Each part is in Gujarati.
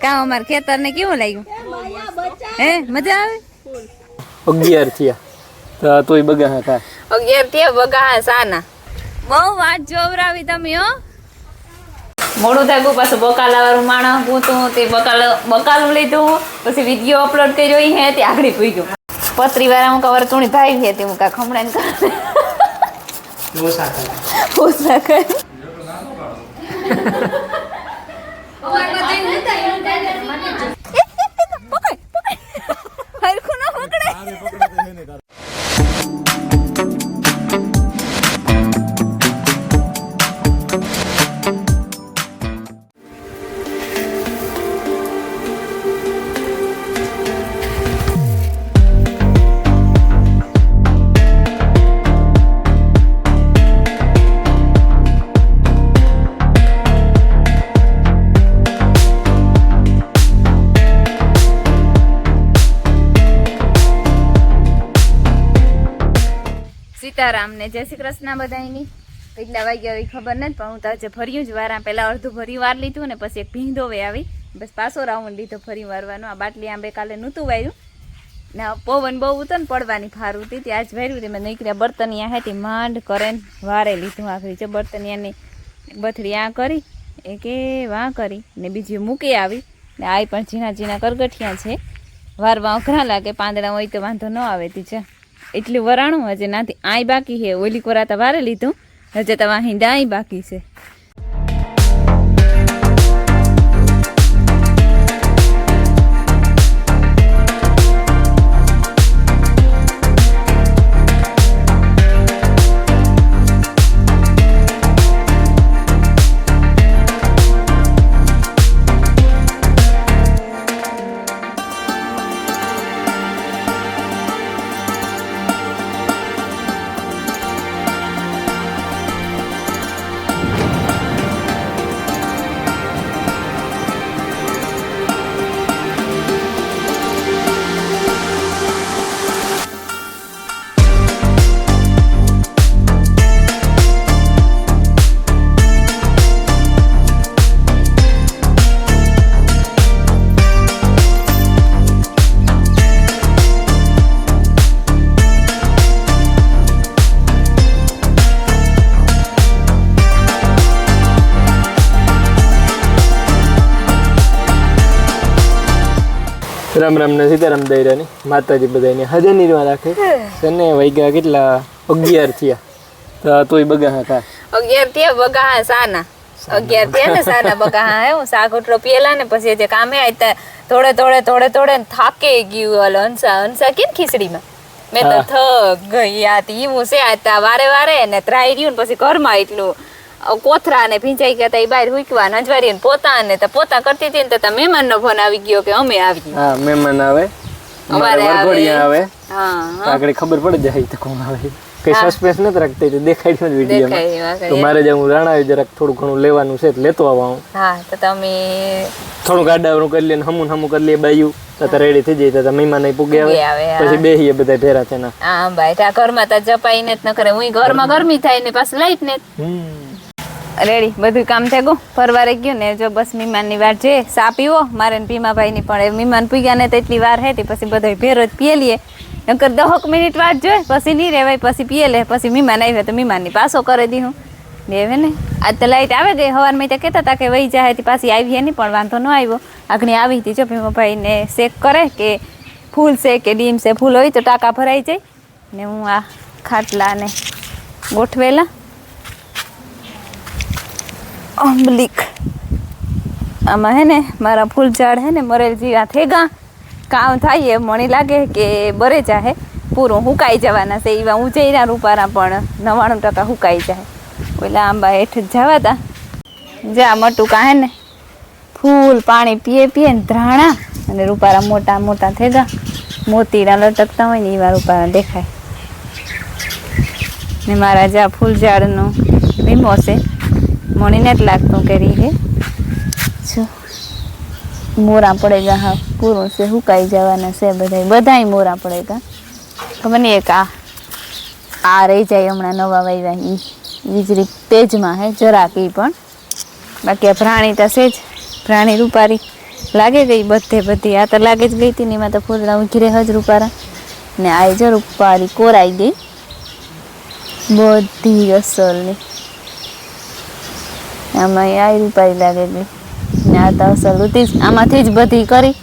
કામ અમાર ખેતર ને કેવું લાગ્યું હે મજા આવે 11 થયા તો તોય બગા કા 11 થયા બગા સાના બહુ વાત જોવરાવી તમે હો મોડું થાય પાછું બકાલા વાળું માણસ પૂતું તે બકાલું લીધું પછી વિડીયો અપલોડ કર્યો હે તે આગળ પૂઈ ગયું પતરી વાળા હું કવર તુણી ભાઈ હે તે હું કા ખમણાને કરે ઓસા કરે સીતારામ ને જય શ્રી કૃષ્ણ બધાની કેટલા વાગ્યા આવી ખબર નથી પણ હું તો આજે ભર્યું જ વારા પહેલાં અડધું ભરી વાર લીધું ને પછી એક ભીંધોવે આવી બસ પાછો રાઉન્ડ લીધો ફરી વારવાનો આ બાટલી આંબે કાલે નહોતું વાર્યું ને પવન બહુ હતું ને પડવાની ફારું હતી ત્યાં જ વાર્યું તે મેં નીકળ્યા બર્તનિયા હતી માંડ કરે વારે લીધું આખરી છે બર્તનિયાની બથડી આ કરી એક એ વાં કરી ને બીજી મૂકી આવી ને આ પણ ઝીણા ઝીણા કરગઠિયા છે વારવા અઘરા લાગે પાંદડા હોય તો વાંધો ન આવે તી છે એટલું વરાણું હજે નાથી આઈ બાકી છે ઓલી કોરાતા વારે લીધું હજે તમા હિંદા આઈ બાકી છે રામ રામ ને સીતારામ દૈરાની માતાજી બધાને હજે નિર્વા રાખે તને વાગ્યા કેટલા 11 થયા તો તોય બગા કા 11 થયા બગા સાના 11 થયા ને સાના બગા હે હું શાક ઉટલો પીએલા ને પછી જે કામે આતા થોડે થાકે ગયું ઓલ હંસા કેમ ખીચડીમાં મેં તો થક ગઈ આતી હું છે આતા વારે ને ત્રાઈ રહ્યું ને પછી ઘરમાં એટલું કોથરા ને ભીંજાઈ ગયા તા એ બહાર હુકવા નજવારી ને પોતા કરતી હતી ને તો મહેમાન નો ફોન આવી ગયો કે અમે આવી હા મહેમાન આવે અમારે વરઘોડિયા આવે હા આગળ ખબર પડી જાય તો કોણ આવે કઈ સસ્પેન્સ નથી રાખતી તો દેખાડ્યું જ વિડીયોમાં તો મારે જે હું રાણાવી જરાક થોડું ઘણું લેવાનું છે લેતો આવા હું હા તો તમે થોડું ગાડાવરું કરી લે હમું કરી લે બાયું તો રેડી થઈ જાય તો મહેમાન અહીં પૂગે આવે પછી બેહીએ બધા ભેરા છે ના હા ભાઈ તા ઘરમાં તો જપાઈ ને ન કરે હું ઘરમાં ગરમી થાય ને પાછું લાઈટ ને રેડી બધું કામ થઈ ગયું ફરવારે ગયું ને જો બસ મહેમાનની વાર છે સા પીવો મારે ને ભીમાભાઈની પણ મહેમાન પીગ્યા ને તો એટલી વાર હતી પછી બધા ભેરો જ પીએ લઈએ નકર 10 મિનિટ વાત જોઈએ પછી નહીં રહેવાય પછી પીએ લે પછી મહેમાન આવ્યા તો મહેમાનની પાછો કરી દીધું દેવે ને આજ તો લાઈટ આવે ગઈ સવારમાં તો કહેતા હતા કે વહી જાય પાછી આવી નહીં પણ વાંધો ન આવ્યો આગળ આવી હતી જો ભીમાભાઈને શેક કરે કે ફૂલ છે કે ડીમ છે ફૂલ હોય તો ટાંકા ભરાઈ જાય ને હું આ ખાટલા ને ગોઠવેલા અમલીક આમાં હે ને મારા ફૂલ ઝાડ હે ને મરેલ જીવા થેગા કામ થાય એ મને લાગે કે બરે જાહે પૂરું હુકાઈ જવાના છે એવા ઊંચાઈના રૂપારા પણ 99% હુકાઈ જાય ઓલા આંબા હેઠ જ જવા તા જા મટુકા હે ને ફૂલ પાણી પીએ ને ધ્રાણા અને રૂપારા મોટા થેગા મોતીડા લટકતા હોય ને એવા રૂપારા દેખાય ને મારા જા ફૂલ ઝાડનું વીમો છે મને નથી લાગતું કે રીહે જો મોરા પડેગા હા પૂરું છે હુકાઈ જવાના છે બધાય મોરા પડેગા ખબર નહીં એક આ રહી જાય હમણાં નવા વાવ્યા એ વીજળી તેજમાં હે જરાક એ પણ બાકી આ પ્રાણી તો છે જ પ્રાણી રૂપારી લાગે ગઈ બધી આ તો લાગે જ ગઈ હતી ને એમાં તો ફૂલડા ઉઘી હજ રૂપારા ને આ જો રૂપારી કોરાઈ ગઈ બધી અસલની આમાં આ રૂપારી લાગે ગઈ ને આ તો અસલ હતી જ આમાંથી જ બધી કરી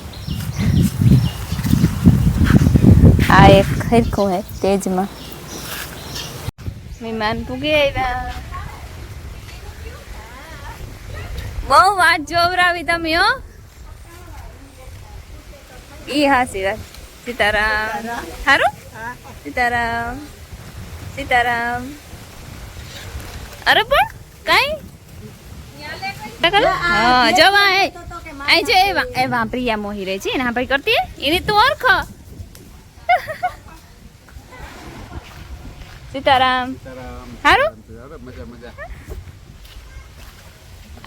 આ એક ખરખું હે તેજમાં મહેમાન પૂગી આવ્યા બહુ વાત જોવરાવી તમે હો ઈ હાસી વાત સીતારામ હારું સીતારામ સીતારામ અરે પણ કઈ હા જવા આઈ જે એવા પ્રિયા મોહી રહી છે ને હા ભાઈ કરતી એની તું ઓળખ સીતારામ હારું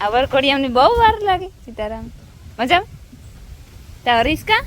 આ વરકોડિયામની બહુ વાર લાગે સીતારામ મજા તા હરીશકા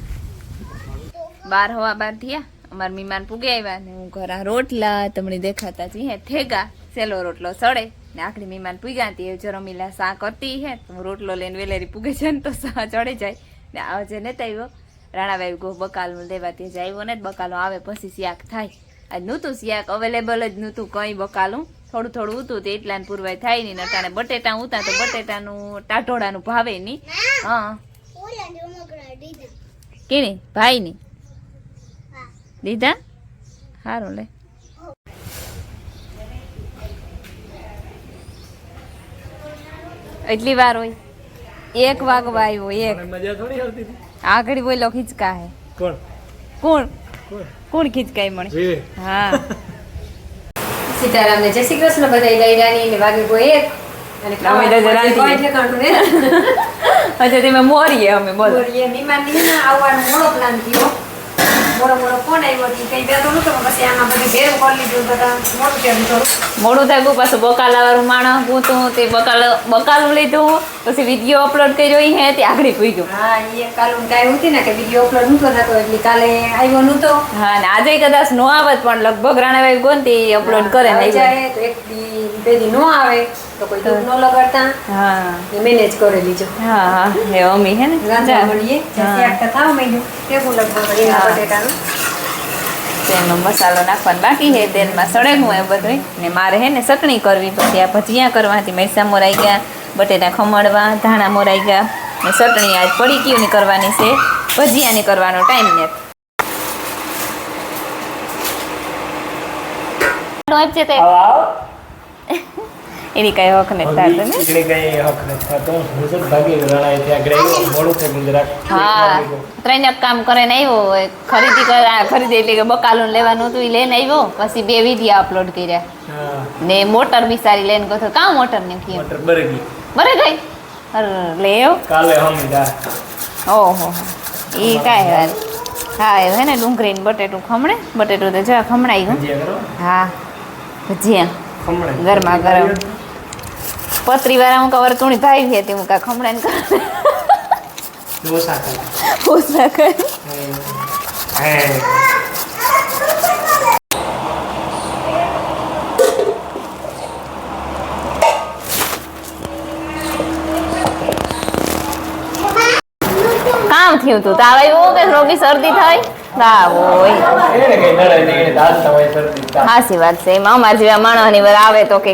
12 થયા અમારા મહેમાન પૂગે આવ્યા ને હું ઘરા રોટલા તમને દેખાતા જ હે થેગા સેલો રોટલો સડે ને આખરી મહેમાન પૂગ્યા હતી જો રમીલા સા કરતી હે તો હું રોટલો લઈને વેલેરી પૂગે છે ને તો સા ચડે જાય ને આજે નતા આવ્યો રાણાભાઈ ગો બકાલનું લેવા તે આવ્યો ને બકાલો આવે પછી શાક થાય આજ નહોતું શાક અવેલેબલ જ નહોતું કંઈ બકાલું થોડું થોડું ઉતું તે એટલાને પૂરવાય થાય નહીં અટાણે બટેટા ઉતા તો બટેટાનું ટાટોડાનું ભાવે નહીં હા કેની ભાઈની દીધા સારું લે એટલી વાર હોય 1 વાગવા આવ્યો 1 આગળ બોલો ખીચકા હે કોણ ખીચકાઈ મળે હા સીતારામ ને જય શ્રી કૃષ્ણ બધા લઈરાની ને વાગે કોઈ એક અને અમે તો જરાંતી કોઈ ઠેકાણું ને અચ્છા તમે મોરીએ અમે બોલો બોરીએ મહેમાન ની ના આવવાનો મોડો પ્લાન થયો મોડો ફોન આવ્યો હતી કઈ બેતો નતો પછી આમાં બધી ભેરું કરી લીધું બધા મોડું કર્યું થોડું મોડું થાય ગયું પાછું બકાલા વાળું માણસ ગોતું તે બકાલું લીધું પછી વિડીયો અપલોડ કર્યો હે તે આગળ પૂગ્યું હા એ કાલે કાંઈ હતી ને કે વિડીયો અપલોડ નતો થતો એટલે કાલે આવ્યો નતો હા ને આજે કદાચ નો આવત પણ લગભગ રાણાભાઈ ગોંતી અપલોડ કરે ને જાય તો એક દી બે દી નો આવે તો કોઈ દુઃખ ન લગાડતા હા એ મેનેજ કરી લીજો હા હા એ અમી હે ને રાંધવા મળીએ શાક થાવ મેં કેવું લગભગ રીંગણા બટેટાનું તેનો મસાલો નાખવાનો બાકી છે તેલમાં સળેગું એ બધું ને મારે હે ને ચટણી કરવી પછી આ ભજીયા કરવાથી મરચાં મોરાઈ ગયા બટેટા ખમણવા ધાણા મોરાઈ ગયા ને ચટણી આજ પડી ગયું ની કરવાની છે ભજીયાની કરવાનો ટાઈમ ને આપજે તે એની કઈ હક ને થાતો ને ઈકડે કઈ હક ન થાતો હું તો ભાગી રણાય ત્યાં આગળ મોડું થઈ ગયું જરાક હા 3 કામ કરીને આવ્યો ખરીદી એટલે કે બકાલું લેવાનું હતું એ લઈને આવ્યો પછી 2 વિડીયો અપલોડ કર્યા હા ને મોટર બી સારી લઈને ગયો કા મોટર ને કી મોટર બરે ગઈ અરે લેવ કાલે હમીદા ઓહો ઈ કાંઈ વાત હા એ હે ને ડુંગળી ને બટેટું ખમણે બટેટું તો જો ખમણાઈ ગયું ભજીયા કરો હા ભજીયા ખમણે ગરમા ગરમ પતરી વાળા હું કવર તુણી ભાઈ હતી હું કા ખમણા ને ડોસા કરે ઓછા કરી હે કામ થયું તું તાવ આવ્યો કે રોગી શરદી થઈ તાવ હોય એને કઈ નડે નહીં એને દાંત હોય શરદી હાસી વાત છે એમાં અમારા જેવા માણસની વાર આવે તો કે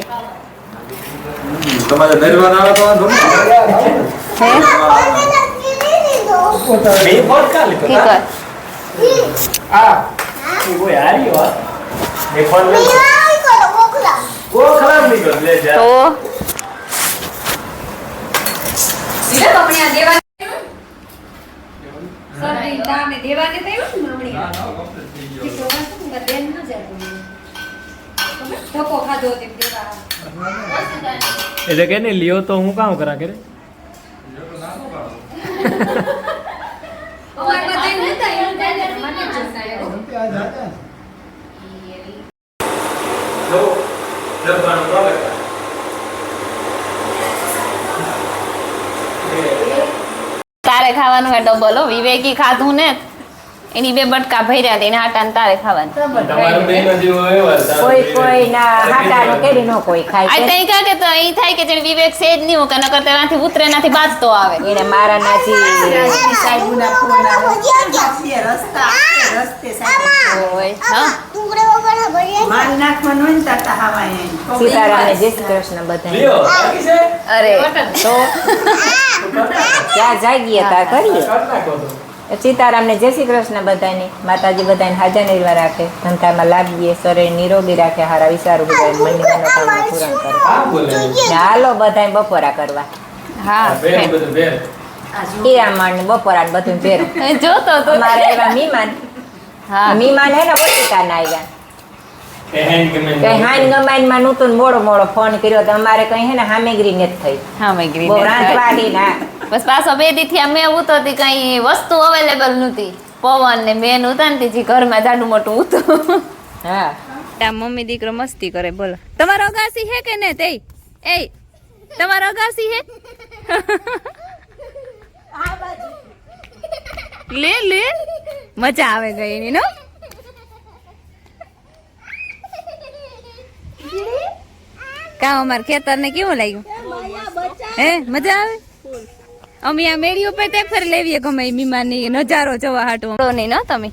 તમારે દરબાર આવે તો વાંધો નહીં. હે બે ફોન કાલે તો ઠીક હે આ કોઈ હારી વાત બે ફોન લે કો ખરાબ નહીં કર લે જા તો સીધા તો આપણે આ દેવા સર તાને દેવાને થયું ને હમણાં ઠીક તો વાંચું કે બેન ન જાય ધક્કો ખાધો તે દેવા એટલે કે ને લિયો તો હું કામ કરા કરે અમાર બધા નતા એમ જાય મને જ જોતા જો દરબારનો પ્રોડક્ટ તારે ખાવાનું હે ડબલ હો વિવેકી ખાધું ને એની 2 બટકા ભર્યા હતા, એને હાટાને તારે ખાવાનું. તમારો બેનો જેવો વ્યવહાર કોઈ કોઈ ના હાટાનું કેરી નો કોઈ ખાય આ તઈ કાકે તો ઈ થાય કે જેને વિવેક છે જ નહીં, હું કે નકર તેનાથી ઉતરે નાથી બાજતો આવે. એને મારા નાથી ઓય હા સીતારામને જય શ્રી કૃષ્ણ બધા લ્યો બાકી છે અરે તો ત્યાં જાગીએ ત્યાં કરીએ કર નાખો તો સીતારામને જય શ્રી કૃષ્ણ બધાને. માતાજી બધાને હાજર નિર્વા રાખે, ધંધામાં લાગીએ, શરીર નિરોગી રાખે, હારા વિચારું બધા મનની મનોકામના પૂરણ કરે. આ બોલે ને હાલો બધાને બપોરા કરવા, હા બેન બધું બેન હીરામણ ને બપોરા ને બધું ભેર. જોતો તો અમારે એવા મહેમાન હા મહેમાન હે ને બટીકાના આવ્યા. કે હેન્ડ કમેન્ટ કઈ હાન ગમાઈનમાં નહોતું ને મોડો ફોન કર્યો તો અમારે કઈ હે ને હામેગરી નથી થઈ. હા મેં ગ્રીન બહુ રાંધવાની ના બસ પાછો 2 દીથી અમે ઉતરતી કઈ વસ્તુ અવેલેબલ નહોતી. પવન ને બેન ઉતારતી જી ઘરમાં જાડું મોટું ઉતું. હા આ મમ્મી દીકરો મસ્તી કરે. બોલો તમારો અગાસી હે કે ને તે એ તમારો અગાસી હે લે લે મજા આવે ગઈ એની નો. કા અમાર ખેતર ને કેવું લાગ્યું હે મજા આવે. અમે આ મેળીઓ પર તે ફરી લેવીએ ગમે મીમાની નજારો જોવા હાટું નહીં નો તમે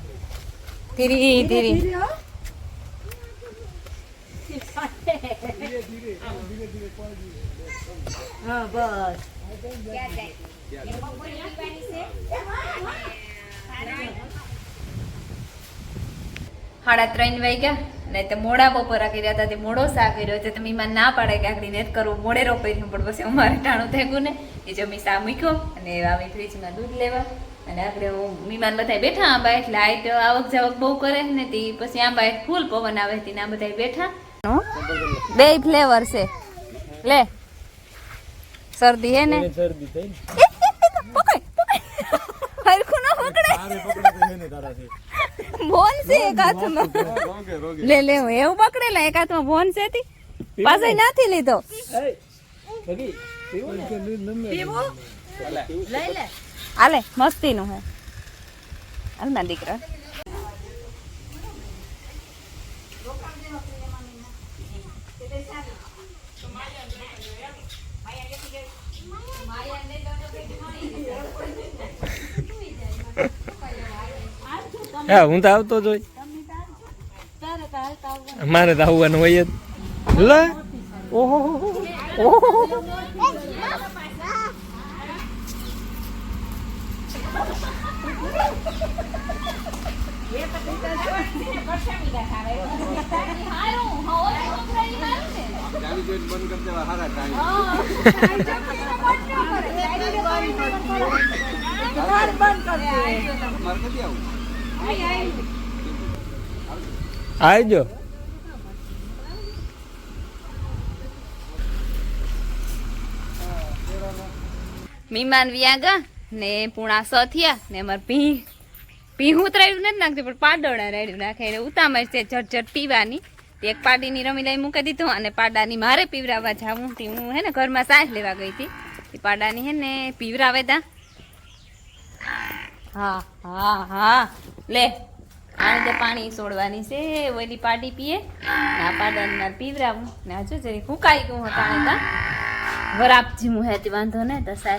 ધીરી ધીરી સાડા 3 વાગ્યા ને તે મોડા બપોરા કર્યા હતા. તે મોડો શા કર્યો છે. તમે ઈમાન ના પાડે કે આખડી નેત કરવું મોડે રોપાઈ પણ પછી અમારે ટાણું થયું ને એ જમી સા મૂક્યો અને આવી ફ્રીજમાં દૂધ લેવા અને આપણે મીમાન બધા બેઠા આંબા એટલે લાઈટ આવક જાવક બહુ કરે ને તે પછી આંબા ફૂલ પવન આવે તે ના બધા બેઠા. 2 ફ્લેવર છે લે શરદી હે ને શરદી થઈ હરખું ન પકડે બોન છે એક હાથમાં લે લે એવું પકડેલા એક હાથમાં બોન છે તી પાછો નથી લીધો. આલે મસ્તી નું હે હાલ ના દીકરા. હા હું તો આવતો જ હોય, મારે તો આવવાનું હોય જ. લે ઓહો આવજો. મીમાન વ્યાગા ને પૂણા 6 થયા ને અમાર પી ઉતરાયું નથી નાખતી પણ પાડોળા રેડ્યું નાખે એટલે ઉતામળ છે ઝટઝટ પીવાની. એક પાડીની રમી લઈ મૂકી દીધું અને પાડાની મારે પીવરાવવા જાવું હતી. હું હે ને ઘરમાં સાસ લેવા ગઈ હતી એ પાડાની હે ને પીવરાવે તા. હા હા હા લે આને તે પાણી છોડવાની છે ઓલી પાડી પીએ આ પાડાને મારે પીવરાવું ને હજુ જરી ફૂંકાઈ ગયું હતા વરાપ જીમું હે તે વાંધો ને તો સાહેબ